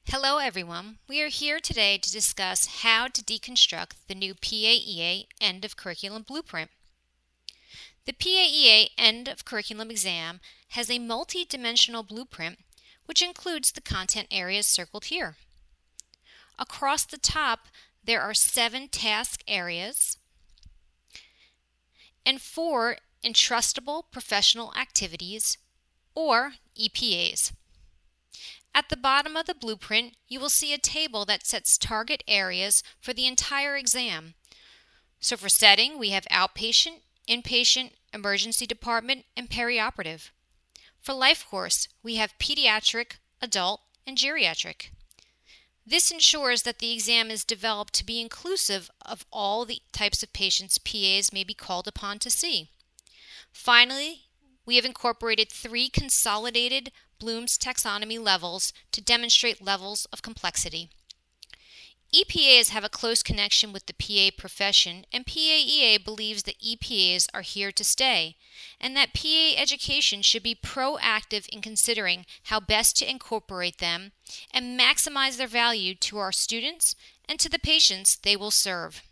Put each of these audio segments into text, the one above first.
Hello everyone, we are here today to discuss how to deconstruct the new PAEA End of Curriculum Blueprint. The PAEA End of Curriculum exam has a multi-dimensional blueprint which includes the content areas circled here. Across the top there are 7 task areas and 4 entrustable professional activities or EPAs. At the bottom of the blueprint, you will see a table that sets target areas for the entire exam. So for setting, we have outpatient, inpatient, emergency department, and perioperative. For life course, we have pediatric, adult, and geriatric. This ensures that the exam is developed to be inclusive of all the types of patients PAs may be called upon to see. Finally, we have incorporated 3 consolidated Bloom's taxonomy levels to demonstrate levels of complexity. EPAs have a close connection with the PA profession, and PAEA believes that EPAs are here to stay, and that PA education should be proactive in considering how best to incorporate them and maximize their value to our students and to the patients they will serve.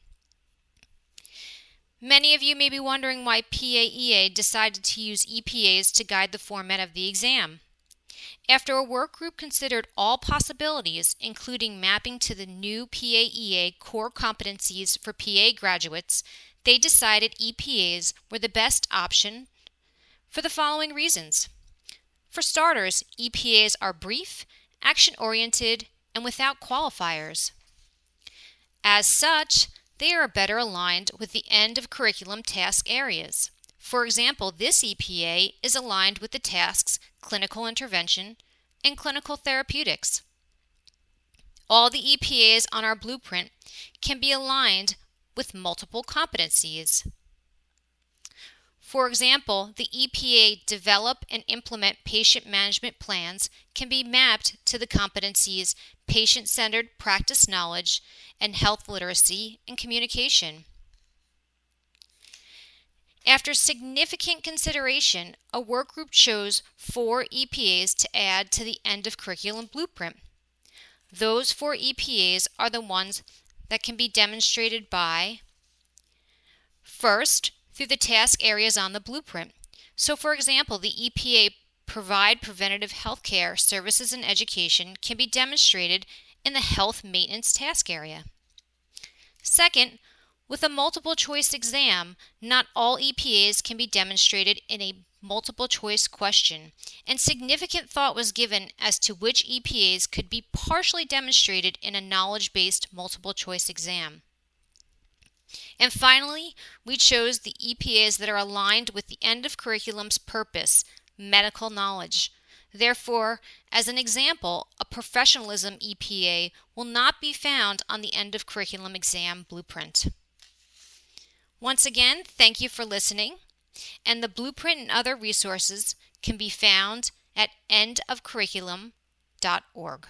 Many of you may be wondering why PAEA decided to use EPAs to guide the format of the exam. After a work group considered all possibilities, including mapping to the new PAEA core competencies for PA graduates, they decided EPAs were the best option for the following reasons. For starters, EPAs are brief, action-oriented, and without qualifiers. As such, they are better aligned with the end of curriculum task areas. For example, this EPA is aligned with the tasks clinical intervention and clinical therapeutics. All the EPAs on our blueprint can be aligned with multiple competencies. For example, the EPA develop and implement patient management plans can be mapped to the competencies patient-centered practice knowledge and health literacy and communication. After significant consideration, a work group chose 4 EPAs to add to the end of curriculum blueprint. Those 4 EPAs are the ones that can be demonstrated by, first, through the task areas on the blueprint. So for example, the EPA provide preventative health care services and education can be demonstrated in the health maintenance task area. Second, with a multiple choice exam, not all EPAs can be demonstrated in a multiple choice question, and significant thought was given as to which EPAs could be partially demonstrated in a knowledge-based multiple choice exam. And finally, we chose the EPAs that are aligned with the end of curriculum's purpose, medical knowledge. Therefore, as an example, a professionalism EPA will not be found on the end of curriculum exam blueprint. Once again, thank you for listening, and the blueprint and other resources can be found at endofcurriculum.org.